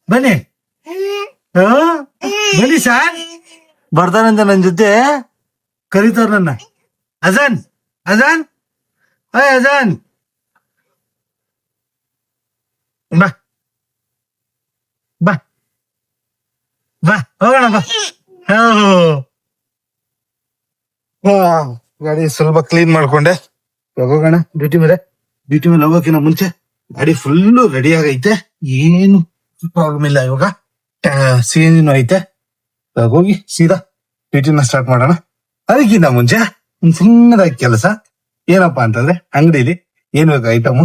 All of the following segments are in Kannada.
ಬನ್ನಿ ಆ? ಬನ್ನಿ ಸರ್ ಬರ್ತಾನಂತ ನನ್ ಜೊತೆ ಕರೀತಾರ ನನ್ನ. ಅಜಾನ್ ಅಜಾನ್ ಅಯ್ ಅಜಾನ್ ಬಾ ಬಾ ಬಾ ಹೋಗೋಣ ಬಾ. ಗಾಡಿ ಸ್ವಲ್ಪ ಕ್ಲೀನ್ ಮಾಡ್ಕೊಂಡೆ ಹೋಗೋಣ ಡ್ಯೂಟಿ ಮೇಲೆ. ಡ್ಯೂಟಿ ಮೇಲೆ ಹೋಗೋಕಿನ ಮುಂಚೆ ಗಾಡಿ ಫುಲ್ಲು ರೆಡಿ ಆಗೈತೆ, ಏನು ಪ್ರಾಬ್ಲಮ್ ಇಲ್ಲ. ಇವಾಗ CNG ಐತೆ, ಹೋಗಿ ಸೀದಾ ಡ್ಯೂಟಿನ ಸ್ಟಾರ್ಟ್ ಮಾಡೋಣ. ಅದಕ್ಕಿಂತ ಮುಂಚೆ ಒಂದ್ ಸಣ್ಣದಾಗಿ ಕೆಲಸ ಏನಪ್ಪಾ ಅಂತಂದ್ರೆ, ಅಂಗಡಿಲಿ ಏನ್ ಬೇಕು ಐಟಮ್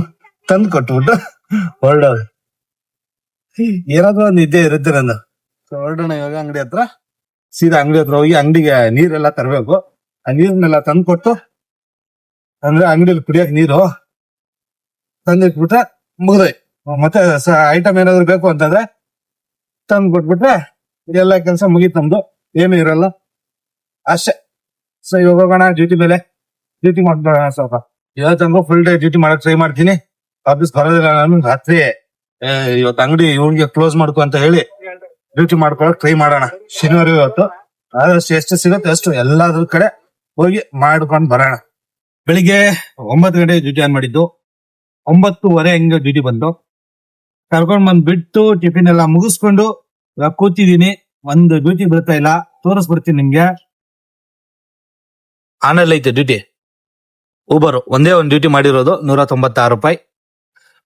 ತಂದು ಕೊಟ್ಬಿಟ್ಟು ಹೊರಡೋದು. ಏನಾದ್ರೂ ಒಂದ್ ಇದ್ದೇ ಇರುತ್ತೆ ನಂದು. ಹೊರಡೋಣ ಇವಾಗ ಅಂಗಡಿ ಹತ್ರ. ಸೀದಾ ಅಂಗಡಿ ಹತ್ರ ಹೋಗಿ ಅಂಗಡಿಗೆ ನೀರೆಲ್ಲ ತರಬೇಕು. ಆ ನೀರ್ನೆಲ್ಲ ತಂದು ಕೊಟ್ಟು, ಅಂದ್ರೆ ಅಂಗಡಿಯಲ್ಲಿ ಕುಡಿಯಕ್ ನೀರು ತಂದಿಟ್ಬಿಟ್ರೆ ಮುಗ್ದೋಯ್. ಮತ್ತೆ ಐಟಮ್ ಏನಾದ್ರು ಬೇಕು ಅಂತಂದ್ರೆ ತಂದು ಕೊಟ್ಬಿಟ್ರೆ ಎಲ್ಲ ಕೆಲಸ ಮುಗೀತ್ ನಮ್ದು, ಏನು ಇರಲ್ಲ ಅಷ್ಟೇ. ಸೊ ಇವಾಗ ಹೋಗೋಣ ಡ್ಯೂಟಿ ಮೇಲೆ. ಡ್ಯೂಟಿ ಮಾಡ್ಬಿಡೋಣ ಸ್ವಲ್ಪ. ಇವತ್ತಂಗೂ ಫುಲ್ ಡೇ ಡ್ಯೂಟಿ ಮಾಡಕ್ ಟ್ರೈ ಮಾಡ್ತೀನಿ. ಆಫೀಸ್ ಬರೋದಿಲ್ಲ ನಾನು ರಾತ್ರಿ. ಇವತ್ತು ಅಂಗಡಿ ಇವ್ನಿಗೆ ಕ್ಲೋಸ್ ಮಾಡ್ಕೊ ಅಂತ ಹೇಳಿ ಡ್ಯೂಟಿ ಮಾಡ್ಕೊಳಕ್ ಟ್ರೈ ಮಾಡೋಣ. ಶನಿವಾರ ಇವತ್ತು ಆದಷ್ಟು ಎಷ್ಟು ಸಿಗುತ್ತೆ ಅಷ್ಟು ಎಲ್ಲಾದ್ರ ಕಡೆ ಹೋಗಿ ಮಾಡ್ಕೊಂಡ್ ಬರೋಣ. ಬೆಳಿಗ್ಗೆ 9 ಗಂಟೆ ಡ್ಯೂಟಿ ಆನ್ ಮಾಡಿದ್ದು, 9:30 ಹಂಗೆ ಡ್ಯೂಟಿ ಬಂದು ಕರ್ಕೊಂಡ್ ಬಂದ್ ಬಿಟ್ಟು ಟಿಫಿನ್ ಎಲ್ಲ ಮುಗಿಸ್ಕೊಂಡು ಇವಾಗ ಕೂತಿದೀನಿ. ಒಂದು ಡ್ಯೂಟಿ ಬರ್ತಾ ಇಲ್ಲ, ತೋರಿಸ್ಬಿಡ್ತೀನಿ ನಿಮ್ಗೆ. ಆನಲ್ ಐತೆ ಡ್ಯೂಟಿ. ಊಬರ್ ಒಂದೇ ಒಂದು ಡ್ಯೂಟಿ ಮಾಡಿರೋದು 196 ರೂಪಾಯಿ.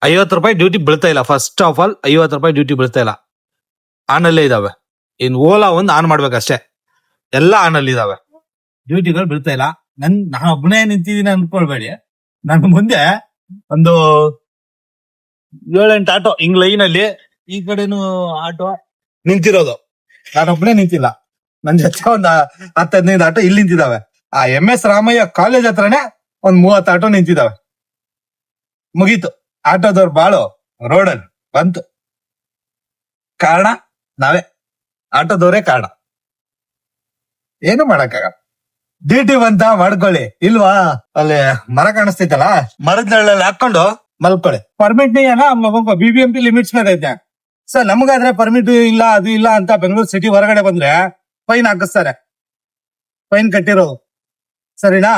50 ರೂಪಾಯಿ ಡ್ಯೂಟಿ ಬೀಳ್ತಾ ಇಲ್ಲ. ಫಸ್ಟ್ ಆಫ್ ಆಲ್ 50 ರೂಪಾಯಿ ಡ್ಯೂಟಿ ಬೀಳ್ತಾ ಇಲ್ಲ. ಆನಲ್ಲೇ ಇದಾವೆ. ಇನ್ ಓಲಾ ಒಂದು ಆನ್ ಮಾಡ್ಬೇಕಷ್ಟೇ, ಎಲ್ಲ ಆನಲ್ಲಿ ಇದಾವೆ. ಡ್ಯೂಟಿಗಳು ಬೀಳ್ತಾ ಇಲ್ಲ. ನಾನು ಒಬ್ಬನೇ ನಿಂತಿದ್ದೀನಿ ಅನ್ಕೊಳ್ಬೇಡಿ. ನನ್ ಮುಂದೆ ಒಂದು 7-8 ಆಟೋ ಹಿಂಗ್ ಲೈನ್ ಅಲ್ಲಿ, ಈ ಕಡೆನು ಆಟೋ ನಿಂತಿರೋದು. ನಾನೊಬ್ಬನೇ ನಿಂತಿಲ್ಲ, ನನ್ ಜೊತೆ ಒಂದ್ 10-15 ಆಟೋ ಇಲ್ಲಿ ನಿಂತಿದಾವೆ. ಆ MS ರಾಮಯ್ಯ ಕಾಲೇಜ್ ಹತ್ರನೇ ಒಂದ್ 30 ಆಟೋ ನಿಂತಿದಾವೆ. ಮುಗೀತು, ಆಟೋದವ್ರು ಬಾಳು ರೋಡಲ್ಲಿ ಬಂತು. ಕಾರಣ ನಾವೇ, ಆಟೋದವರೇ ಕಾರಣ. ಏನು ಮಾಡಕ್ಕಾಗಲ್ಲ. ಡ್ಯೂಟಿ ಬಂತ ಮಾಡ್ಕೊಳ್ಳಿ, ಇಲ್ವಾ ಅಲ್ಲಿ ಮರ ಕಾಣಿಸ್ತೈತಲ್ಲ, ಮರದ ನೆರಳಲ್ಲಿ ಹಾಕೊಂಡು ಮಲ್ಕೊಳ್ಳಿ. ಪರ್ಮಿಟ್ BBMP ಲಿಮಿಟ್ಸ್ ಮೇಲೆ ಐತೆ ಸರ್. ನಮಗಾದ್ರೆ ಪರ್ಮಿಟ್ ಇಲ್ಲ, ಅದು ಇಲ್ಲ ಅಂತ ಬೆಂಗಳೂರು ಸಿಟಿ ಹೊರಗಡೆ ಬಂದ್ರೆ ಫೈನ್ ಹಾಕಿಸ್ತಾರೆ. ಫೈನ್ ಕಟ್ಟಿರೋದು ಸರಿನಾ?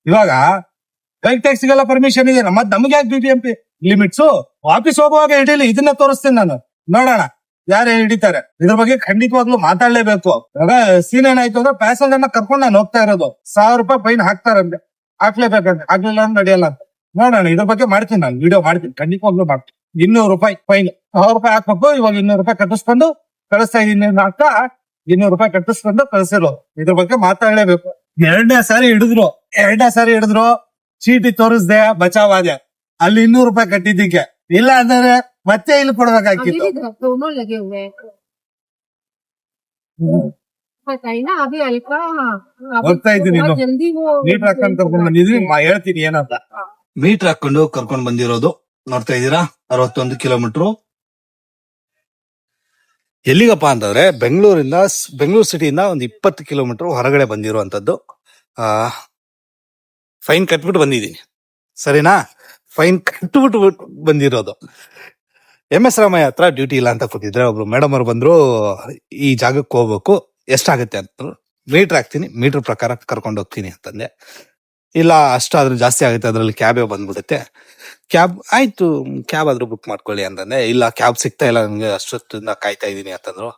ಇವಾಗ ಬೈಕ್ ಟ್ಯಾಕ್ಸಿಗೆಲ್ಲ ಪರ್ಮಿಷನ್ ಇದೆ, ಮತ್ ನಮ್ಗೆ ಯಾಕೆ BBMP ಲಿಮಿಟ್ಸ್? ಆಫೀಸ್ ಹೋಗುವಾಗ ಹಿಡೀಲಿ, ಇದನ್ನ ತೋರಿಸ್ತೀನಿ ನಾನು, ನೋಡೋಣ ಯಾರು ಹಿಡಿತಾರೆ. ಇದ್ರ ಬಗ್ಗೆ ಖಂಡಿತವಾಗ್ಲೂ ಮಾತಾಡ್ಲೇಬೇಕು. ಇವಾಗ ಸೀನ್ ಏನಾಯ್ತು ಅಂದ್ರೆ, ಪ್ಯಾಸೆಂಜರ್ ನ ಕರ್ಕೊಂಡು ನಾನು ಹೋಗ್ತಾ ಇರೋದು, 1000 ರೂಪಾಯಿ ಫೈನ್ ಹಾಕ್ತಾರಂತೆ. ಹಾಕ್ಲೇಬೇಕಂತೆ, ಆಗ್ಲಿಲ್ಲ ಅಂದ್ರೆ ನಡೆಯಲ್ಲ ಅಂತ. ನೋಡೋಣ, ಇದ್ರ ಬಗ್ಗೆ ಮಾಡ್ತೀನಿ, ನಾನು ವಿಡಿಯೋ ಮಾಡ್ತೀನಿ, ಖಂಡಿತವಾಗ್ಲೂ ಮಾಡ್ತೀನಿ. 200 ರೂಪಾಯಿ ಫೈನ್, 1000 ರೂಪಾಯಿ ಹಾಕ್ಬೇಕು. ಇವಾಗ 200 ರೂಪಾಯಿ ಕಟ್ಟಿಸ್ಕೊಂಡು ಕಳಿಸ್ತಾ ಇದೀನಿ ಅಂತ, 200 ರೂಪಾಯಿ ಕಟ್ಟಿಸ್ಕೊಂಡು ಕಳಿಸಿರೋ. ಇದ್ರ ಬಗ್ಗೆ ಮಾತಾಡ್ಲೇಬೇಕು. 2ನೇ ಸಾರಿ ಹಿಡಿದ್ರು, ಚೀಟಿ ತೋರಿಸ್ದೆ, ಬಚಾವಾದೆ. ಅಲ್ಲಿ 200 ರೂಪಾಯಿ ಕಟ್ಟಿದ್ದಕ್ಕೆ. ಇಲ್ಲ ಅಂದ್ರೆ ಮತ್ತೆ ಇಲ್ಲಿ ಕೊಡ್ಬೇಕಾಗಿತ್ತು. ಹೋಗ್ತಾ ಇದ್ದೀನಿ, ಮೀಟರ್ ಹಾಕೊಂಡು ಕರ್ಕೊಂಡ್ ಬಂದಿದ್ವಿ. ಹೇಳ್ತೀನಿ ಏನಂತ. ಮೀಟರ್ ಹಾಕೊಂಡು ಕರ್ಕೊಂಡ್ ಬಂದಿರೋದು ನೋಡ್ತಾ ಇದ್ದೀರಾ, 61 ಕಿಲೋಮೀಟರ್. ಎಲ್ಲಿಗಪ್ಪ ಅಂತಂದ್ರೆ, ಬೆಂಗಳೂರು ಸಿಟಿಯಿಂದ ಒಂದು 20 ಕಿಲೋಮೀಟರ್ ಹೊರಗಡೆ ಬಂದಿರುವಂತದ್ದು. ಫೈನ್ ಕಟ್ಬಿಟ್ಟು ಬಂದಿದ್ದೀನಿ, ಸರಿನಾ? ಫೈನ್ ಕಟ್ಬಿಟ್ಟು ಬಂದಿರೋದು. MS ರಾಮಯ್ಯ ಹತ್ರ ಡ್ಯೂಟಿ ಇಲ್ಲ ಅಂತ ಕೂತಿದ್ರೆ, ಒಬ್ರು ಮೇಡಮ್ ಅವ್ರು ಬಂದ್ರು, ಈ ಜಾಗಕ್ಕೆ ಹೋಗ್ಬೇಕು, ಎಷ್ಟಾಗುತ್ತೆ ಅಂತಂದ್ರು. ಮೀಟರ್ ಹಾಕ್ತೀನಿ, ಮೀಟರ್ ಪ್ರಕಾರ ಕರ್ಕೊಂಡು ಹೋಗ್ತೀನಿ ಅಂತಂದೆ. ಇಲ್ಲ ಅಷ್ಟಾದ್ರೂ ಜಾಸ್ತಿ ಆಗುತ್ತೆ, ಅದ್ರಲ್ಲಿ ಕ್ಯಾಬೇ ಬಂದ್ಬಿಡುತ್ತೆ. ಕ್ಯಾಬ್ ಆಯ್ತು, ಕ್ಯಾಬ್ ಆದ್ರೂ ಬುಕ್ ಮಾಡ್ಕೊಳ್ಳಿ ಅಂತಂದೆ. ಇಲ್ಲ ಕ್ಯಾಬ್ ಸಿಗ್ತಾ ಇಲ್ಲ ನನ್ಗೆ, ಅಷ್ಟೊತ್ತಿಂದ ಕಾಯ್ತಾ ಇದೀನಿ ಅಂತಂದ್ರು.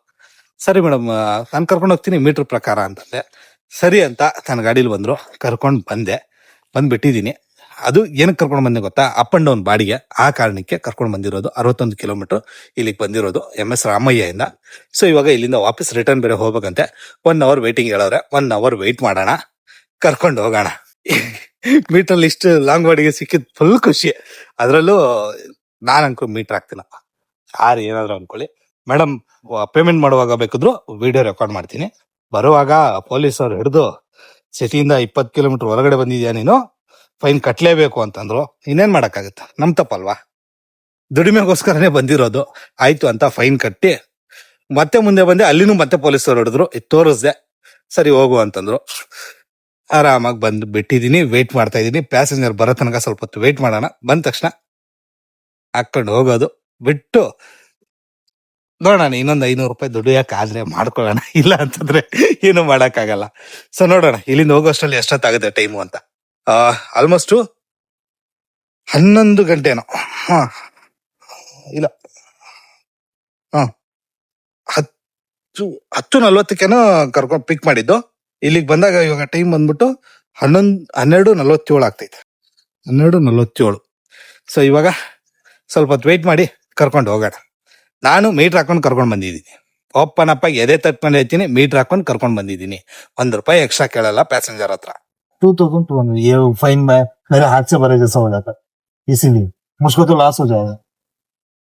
ಸರಿ ಮೇಡಮ್, ನಾನು ಕರ್ಕೊಂಡು ಹೋಗ್ತೀನಿ ಮೀಟರ್ ಪ್ರಕಾರ ಅಂತಂದೆ. ಸರಿ ಅಂತ ನನ್ನ ಗಾಡೀಲಿ ಬಂದ್ರು, ಕರ್ಕೊಂಡು ಬಂದ್ಬಿಟ್ಟಿದೀನಿ. ಅದು ಏನಕ್ಕೆ ಕರ್ಕೊಂಡು ಬಂದೆ ಗೊತ್ತಾ? ಅಪ್ ಅಂಡ್ ಡೌನ್ ಬಾಡಿಗೆ, ಆ ಕಾರಣಕ್ಕೆ ಕರ್ಕೊಂಡು ಬಂದಿರೋದು. 61 ಕಿಲೋಮೀಟರ್ ಇಲ್ಲಿಗೆ ಬಂದಿರೋದು MS ರಾಮಯ್ಯ ಇಂದ. ಸೊ ಇವಾಗ ಇಲ್ಲಿಂದ ವಾಪಸ್ ರಿಟರ್ನ್ ಬೇರೆ ಹೋಗ್ಬೇಕಂತೆ. 1 ಅವರ್ ವೇಟಿಂಗ್ ಹೇಳೋರೆ, 1 ಅವರ್ ವೇಟ್ ಮಾಡೋಣ, ಕರ್ಕೊಂಡು ಹೋಗೋಣ. ಮೀಟರ್ ಇಷ್ಟು ಲಾಂಗ್ ಬಾಡಿಗೆ ಸಿಕ್ಕಿದ್ ಫುಲ್ ಖುಷಿ. ಅದ್ರಲ್ಲೂ ನಾನ್ ಅನ್ಕೊ ಮೀಟರ್ ಹಾಕ್ತೀನ, ಯಾರು ಏನಾದ್ರು ಅನ್ಕೊಳ್ಳಿ. ಮೇಡಮ್ ಪೇಮೆಂಟ್ ಮಾಡುವಾಗ ಬೇಕಿದ್ರು ವಿಡಿಯೋ ರೆಕಾರ್ಡ್ ಮಾಡ್ತೀನಿ. ಬರುವಾಗ ಪೊಲೀಸ್ ಅವ್ರು ಹಿಡಿದು, ಸಿಟಿಯಿಂದ 20 ಕಿಲೋಮೀಟರ್ ಹೊರಗಡೆ ಬಂದಿದ್ಯಾ ನೀನು, ಫೈನ್ ಕಟ್ಲೇಬೇಕು ಅಂತಂದ್ರು. ಇನ್ನೇನ್ ಮಾಡಕ್ಕಾಗತ್ತ, ನಮ್ ತಪ್ಪಲ್ವಾ? ದುಡಿಮೆಗೋಸ್ಕರನೇ ಬಂದಿರೋದು. ಆಯ್ತು ಅಂತ ಫೈನ್ ಕಟ್ಟಿ ಮತ್ತೆ ಮುಂದೆ ಬಂದೆ. ಅಲ್ಲಿನೂ ಮತ್ತೆ ಪೊಲೀಸರು ಹಿಡಿದ್ರು, ತೋರಿಸ್ದೆ. ಸರಿ ಹೋಗು ಅಂತಂದ್ರು. ಆರಾಮಾಗಿ ಬಂದು ಬಿಟ್ಟಿದೀನಿ, ವೇಟ್ ಮಾಡ್ತಾ ಇದೀನಿ. ಪ್ಯಾಸೆಂಜರ್ ಬರೋ ತನಕ ಸ್ವಲ್ಪ ಹೊತ್ತು ವೇಟ್ ಮಾಡೋಣ. ಬಂದ ತಕ್ಷಣ ಹಾಕೊಂಡು ಹೋಗೋದು. ಬಿಟ್ಟು ನೋಡೋಣ ಇನ್ನೊಂದು 500 ರೂಪಾಯಿ ದುಡಿಯೋಕ್ಕಾದ್ರೆ ಮಾಡ್ಕೊಳ್ಳೋಣ, ಇಲ್ಲ ಅಂತಂದ್ರೆ ಏನು ಮಾಡಕ್ಕಾಗಲ್ಲ. ಸೊ ನೋಡೋಣ ಇಲ್ಲಿಂದ ಹೋಗೋಷ್ಟರಲ್ಲಿ ಎಷ್ಟೊತ್ತಾಗುತ್ತೆ ಟೈಮು ಅಂತ. ಆಲ್ಮೋಸ್ಟ್ 11 ಗಂಟೆನೋ, ಹಾ ಇಲ್ಲ, ಹಾ 10:40 ಕರ್ಕೊಂಡು ಪಿಕ್ ಮಾಡಿದ್ದು. ಇಲ್ಲಿಗೆ ಬಂದಾಗ ಇವಾಗ ಟೈಮ್ ಬಂದ್ಬಿಟ್ಟು 12:47 ಆಗ್ತೈತೆ, 12:47. ಸೊ ಇವಾಗ ಸ್ವಲ್ಪ ಹೊತ್ತು ವೆಯ್ಟ್ ಮಾಡಿ ಕರ್ಕೊಂಡು ಹೋಗೋಣ. ನಾನು ಮೀಟರ್ ಹಾಕೊಂಡು ಕರ್ಕೊಂಡು ಬಂದಿದ್ದೀನಿ, ಓಪನ್ ಅಪ್ ಆಗಿ ಎದೆ ತಟ್ಕೊಂಡು ಹೇಳ್ತೀನಿ, ಮೀಟರ್ ಹಾಕೊಂಡು ಕರ್ಕೊಂಡು ಬಂದಿದ್ದೀನಿ. 1 ರೂಪಾಯಿ ಎಕ್ಸ್ಟ್ರಾ ಕೇಳಲ್ಲ ಪ್ಯಾಸೆಂಜರ್ ಹತ್ರ. 2200 ये फाइन में मेरे हाथ से भरे जैसा हो जाता है, इसीलिए मुझको तो लॉस हो जाएगा।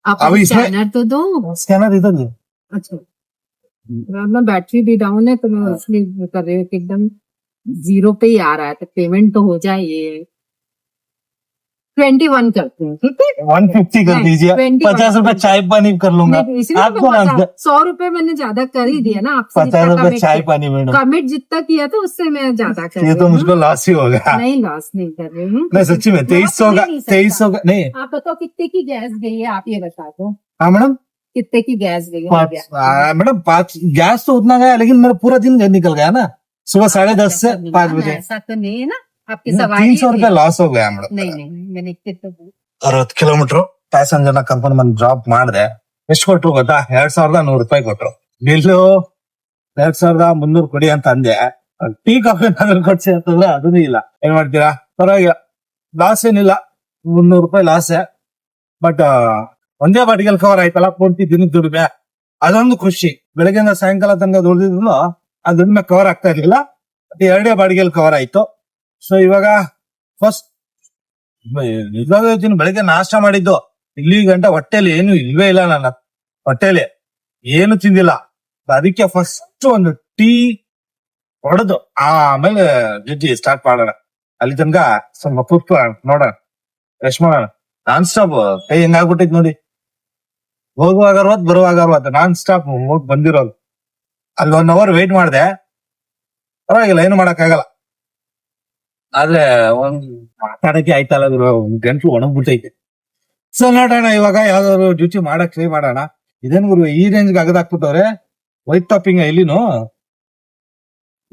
आप अभी इसमें- स्कैनर तो दो। स्कैनर इधर है। अच्छा, अपना बैटरी भी डाउन है तो मैं इसलिए कर रही हूँ कि एकदम 0 पे ही आ रहा है, तो पेमेंट तो हो जाए। ये 21 करते हैं, ठीक है? 150 कर नहीं, दीजिए, 21 50 रुपए चाय पानी कर लूंगा। नहीं, इसलिए तो आपको ना 100 रुपए मैंने ज्यादा कर ही दिया ना आपसे। 50 रुपए चाय पानी मैडम, कमिट जितना किया था उससे मैं ज्यादा कर ये रही तो हूँ। मुझको लॉस ही होगा। नहीं, लॉस नहीं कर रही हूँ। नहीं सच्ची में 2300 का, लॉस नहीं सकता। 2300 का नहीं। आप बताओ कितने की गैस गई है, आप ये बता दो हाँ मैडम, कितने की गैस गई है? मैडम 5 गैस तो उतना गया, लेकिन मेरा पूरा दिन निकल गया ना, सुबह 10:30 से 5 बजे। ऐसा तो नहीं है ना, आपकी सवारी 300 रुपए लॉस हो गया मैडम। नहीं नहीं, मैंने कितने तो 60 ಕಿಲೋಮೀಟರ್ ಪ್ಯಾಸೆಂಜರ್ ನ ಕರ್ಕೊಂಡು ಬಂದು ಡ್ರಾಪ್ ಮಾಡಿದೆ. ಎಷ್ಟು ಕೊಟ್ರು ಗೊತ್ತಾ? 2100 ರೂಪಾಯಿ ಕೊಟ್ರು. ಬಿಲ್ಲು 2300 ಕೊಡಿ ಅಂತ ಅಂದೆ. ಟೀ ಕಾಫಿ ಏನಾದ್ರು ಕೊಡ್ಸಿ ಅಂತಂದ್ರೆ ಅದೂ ಇಲ್ಲ. ಏನ್ ಮಾಡ್ತೀರಾ? ಪರವಾಗಿಲ್ಲ, ಲಾಸ್ ಏನಿಲ್ಲ, 300 ರೂಪಾಯಿ ಲಾಸ್. ಬಟ್ ಒಂದೇ ಬಾಡಿಗೆಲ್ ಕವರ್ ಆಯ್ತಲ್ಲ, ಪೂರ್ತಿ ದಿನಕ್ಕೆ ದುಡಿಮೆ, ಅದೊಂದು ಖುಷಿ. ಬೆಳಗ್ಗೆಯಿಂದ ಸಾಯಂಕಾಲ ತನಕ ದುಡಿದ್ರು ಆ ದುಡಿಮೆ ಕವರ್ ಆಗ್ತಾ ಇರ್ಲಿಲ್ಲ. ಎರಡೇ ಬಾಡಿಗೆಲ್ ಕವರ್ ಆಯ್ತು. ಸೊ ಇವಾಗ ಫಸ್ಟ್ ನಿಜವಾಗ ಹೇಳ್ತೀನಿ, ಬೆಳಗ್ಗೆ ನಾಷ್ಟ ಮಾಡಿದ್ದು ಇಲ್ಲಿ ಗಂಟ ಹೊಟ್ಟೆಲಿ ಏನು ಇಲ್ವೇ ಇಲ್ಲ, ನನ್ನ ಹೊಟ್ಟೆಲಿ ಏನು ತಿಂದಿಲ್ಲ. ಅದಕ್ಕೆ ಫಸ್ಟ್ ಒಂದು ಟೀ ಹೊಡೆದು ಆಮೇಲೆ ಡ್ಯೂಟಿ ಸ್ಟಾರ್ಟ್ ಮಾಡೋಣ. ಅಲ್ಲಿ ತನಕ ಸ್ವಲ್ಪ ಪುಷ್ಪ ನೋಡೋಣ, ರೆಸ್ಟ್ ಮಾಡೋಣ. ನಾನ್ ಸ್ಟಾಪ್ ಕೈ ಹೆಂಗಾಗ್ಬಿಟ್ಟೈತ್ ನೋಡಿ, ಹೋಗುವಾಗ 60 ಬರುವಾಗ 60, ನಾನ್ ಸ್ಟಾಪ್ ಹೋಗಿ ಬಂದಿರೋದು. ಅಲ್ಲಿ 1 ಅವರ್ ವೇಟ್ ಮಾಡಿದೆ, ಪರವಾಗಿಲ್ಲ, ಏನು ಮಾಡಕ್ಕಾಗಲ್ಲ. ಆದ್ರೆ ಒಂದ್ ಮಾತಾಡಕ್ಕೆ ಆಯ್ತಲ್ಲ, ಒಂದ್ ಗಂಟ್ಲು ಒಣಗ್ಬಿಟ್ಟೈತೆ. ಸೊ ನೋಡೋಣ ಇವಾಗ ಯಾವ್ದಾದ್ರು ಡ್ಯೂಟಿ ಮಾಡಕ್ ಟ್ರೈ ಮಾಡೋಣ. ಇದೇನು ಗುರು ಈ ರೇಂಜ್ಗೆ ಅಗದಾಕ್ಬಿಟ್ಟವ್ರೆ. ವೈಟ್ ಟಾಪಿಂಗ್ ಇಲ್ಲಿನು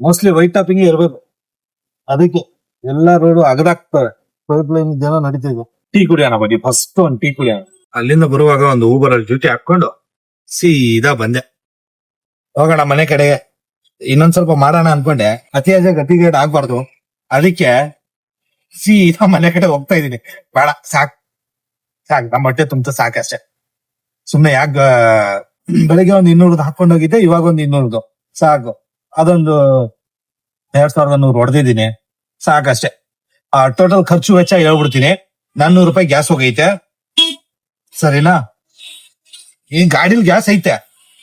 ಮೋಸ್ಟ್ಲಿ ವೈಟ್ ಟಾಪಿಂಗ್ ಇರ್ಬೇಕು, ಅದಕ್ಕೆ ಎಲ್ಲಾ ರೋಡು ಅಗದಾಕ್ತವ್ರೆ. ಪೈಪ್ ಲೈನ್ ಇದೆಲ್ಲ ನಡೀತಿದೆ. ಟೀ ಕುಡಿಯೋಣ ಬನ್ನಿ, ಫಸ್ಟ್ ಒಂದ್ ಟೀ ಕುಡಿಯೋಣ. ಅಲ್ಲಿಂದ ಬರುವಾಗ ಒಂದು ಊಬರ್ ಅಲ್ಲಿ ಡ್ಯೂಟಿ ಹಾಕೊಂಡು ಸೀದಾ ಬಂದೆ. ಹೋಗೋಣ ಮನೆ ಕಡೆಗೆ. ಇನ್ನೊಂದ್ ಸ್ವಲ್ಪ ಮಾಡೋಣ ಅನ್ಕೊಂಡೆ, ಅತಿಯಾದ ಗತಿಗೇಡ್ ಆಗ್ಬಾರ್ದು, ಅದಕ್ಕೆ ಸೀದಾ ಮನೆ ಕಡೆ ಹೋಗ್ತಾ ಇದೀನಿ. ಬೇಡ, ಸಾಕ್ ನಮ್ಮ ಹೊಟ್ಟೆ ತುಂಬ ಸಾಕಷ್ಟೇ. ಸುಮ್ನೆ ಯಾಕ ಬೆಳಗ್ಗೆ ಒಂದ್ 200 ಹಾಕೊಂಡೋಗಿದ್ದೆ, ಇವಾಗ ಒಂದ್ 200 ಸಾಕು. ಅದೊಂದು 2100 ಹೊಡೆದಿದ್ದೀನಿ, ಸಾಕಷ್ಟೇ. ಟೋಟಲ್ ಖರ್ಚು ವೆಚ್ಚ ಹೇಳ್ಬಿಡ್ತೀನಿ. 400 ರೂಪಾಯಿ ಗ್ಯಾಸ್ ಹೋಗೈತೆ, ಸರಿನಾ? ಈ ಗಾಡಿಲಿ ಗ್ಯಾಸ್ ಐತೆ,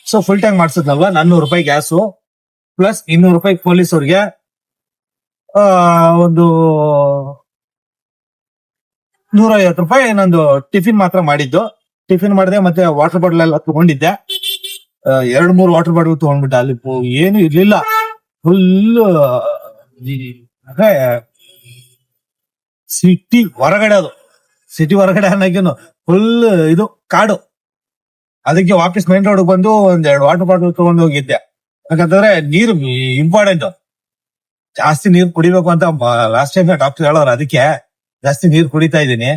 ಸೊ ಫುಲ್ ಟ್ಯಾಂಕ್ ಮಾಡ್ಸದ್ನಲ್ವಾ, 400 ರೂಪಾಯಿ ಗ್ಯಾಸು ಪ್ಲಸ್ 200 ರೂಪಾಯಿ ಪೊಲೀಸ್ ಅವ್ರಿಗೆ. ಒಂದು 150 ರೂಪಾಯಿ ನಂದು ಟಿಫಿನ್ ಮಾತ್ರ ಮಾಡಿದ್ದು. ಟಿಫಿನ್ ಮಾಡಿದೆ, ಮತ್ತೆ ವಾಟರ್ ಬಾಟಲ್ ಎಲ್ಲ ತಗೊಂಡಿದ್ದೆ. 2-3 ವಾಟರ್ ಬಾಟಲ್ ತಗೊಂಡ್ಬಿಟ್ಟೆ. ಅಲ್ಲಿ ಏನು ಇರ್ಲಿಲ್ಲ, ಫುಲ್ ಸಿಟಿ ಹೊರಗಡೆ. ಅದು ಸಿಟಿ ಹೊರಗಡೆ ಅನ್ನೋಕೇನು ಫುಲ್ ಇದು ಕಾಡು. ಅದಕ್ಕೆ ವಾಪಸ್ ಮೈನ್ ರೋಡ್ ಬಂದು 1-2 ವಾಟರ್ ಬಾಟಲ್ ತಗೊಂಡು ಹೋಗಿದ್ದೆ. ಯಾಕಂತಂದ್ರೆ ನೀರು ಇಂಪಾರ್ಟೆಂಟ್, ಜಾಸ್ತಿ ನೀರು ಕುಡಿಬೇಕು ಅಂತ ಲಾಸ್ಟ್ ಟೈಮ್ ಡಾಕ್ಟರ್ ಹೇಳೋರು. ಅದಕ್ಕೆ ಜಾಸ್ತಿ ನೀರು ಕುಡಿತಾ ಇದ್ದೀನಿ.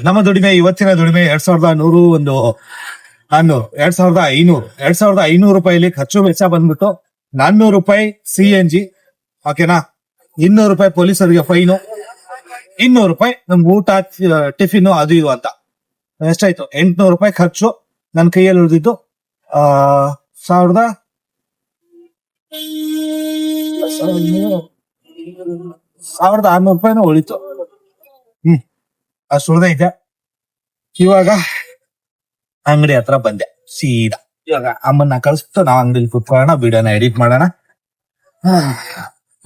ನಮ್ಮ ದುಡಿಮೆ, ಇವತ್ತಿನ ದುಡಿಮೆ 2100, ಒಂದು 2500 ರೂಪಾಯಿಲಿ ಖರ್ಚು ವೆಚ್ಚ ಬಂದ್ಬಿಟ್ಟು 400 ರೂಪಾಯಿ CNG, ಓಕೆನಾ? 200 ರೂಪಾಯಿ ಪೊಲೀಸರಿಗೆ ಫೈನು, 200 ರೂಪಾಯಿ ನಮ್ಗೆ ಊಟ, ಟಿಫಿನ್, ಅದು ಇದು ಅಂತ ಎಷ್ಟಾಯ್ತು? 800 ರೂಪಾಯಿ ಖರ್ಚು. ನನ್ನ ಕೈಯಲ್ಲಿ ಉಳಿದಿದ್ದು 1600 ರೂಪಾಯಿನೂ ಉಳಿತು. ಅಷ್ಟು ಉಳ್ದೈತೆ. ಇವಾಗ ಅಂಗಡಿ ಹತ್ರ ಬಂದೆ ಸೀದಾ. ಇವಾಗ ಅಮ್ಮನ್ನ ಕಳಿಸ್ಬಿಟ್ಟು ನಾವು ಅಂಗಡಿಲಿ ಕುತ್ಕೊಳ್ಳೋಣ, ವಿಡಿಯೋನ ಎಡಿಟ್ ಮಾಡೋಣ.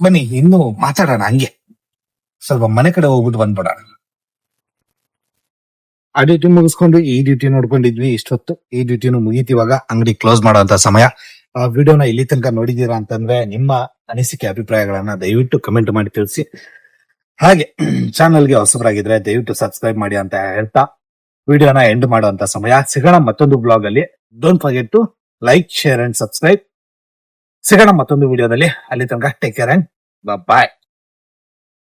ಬನ್ನಿ ಇನ್ನು ಮಾತಾಡೋಣ, ಹಂಗೆ ಸ್ವಲ್ಪ ಮನೆ ಕಡೆ ಹೋಗ್ಬಿಟ್ಟು ಬಂದ್ಬಿಡೋಣ. ಆ ಡ್ಯೂಟಿ ಮುಗಿಸ್ಕೊಂಡು ಈ ಡ್ಯೂಟಿ ನೋಡ್ಕೊಂಡಿದ್ವಿ ಇಷ್ಟೊತ್ತು. ಈ ಡ್ಯೂಟಿನೂ ಮುಗೀತಿ, ಇವಾಗ ಅಂಗಡಿ ಕ್ಲೋಸ್ ಮಾಡೋಂತ ಸಮಯ. ಆ ವಿಡಿಯೋನ ಇಲ್ಲಿ ತನಕ ನೋಡಿದೀರಾ ಅಂತಂದ್ರೆ ನಿಮ್ಮ ಅನಿಸಿಕೆ, ಅಭಿಪ್ರಾಯಗಳನ್ನ ದಯವಿಟ್ಟು ಕಮೆಂಟ್ ಮಾಡಿ ತಿಳಿಸಿ. ಹಾಗೆ ಚಾನಲ್ಗೆ ಹೊಸಬರಾಗಿದ್ರೆ ದಯವಿಟ್ಟು ಸಬ್ಸ್ಕ್ರೈಬ್ ಮಾಡಿ ಅಂತ ಹೇಳ್ತಾ ವಿಡಿಯೋನ ಎಂಡ್ ಮಾಡುವಂತ ಸಮಯ. ಸಿಗೋಣ ಮತ್ತೊಂದು ಬ್ಲಾಗ್ ಅಲ್ಲಿ. Don't forget to like, share and subscribe. ಸಿಗೋಣ ಮತ್ತೊಂದು ವಿಡಿಯೋದಲ್ಲಿ. ಅಲ್ಲಿ ತನಕ ಟೇಕ್ ಕೇರ್ ಅಂಡ್ ಬಾಯ್.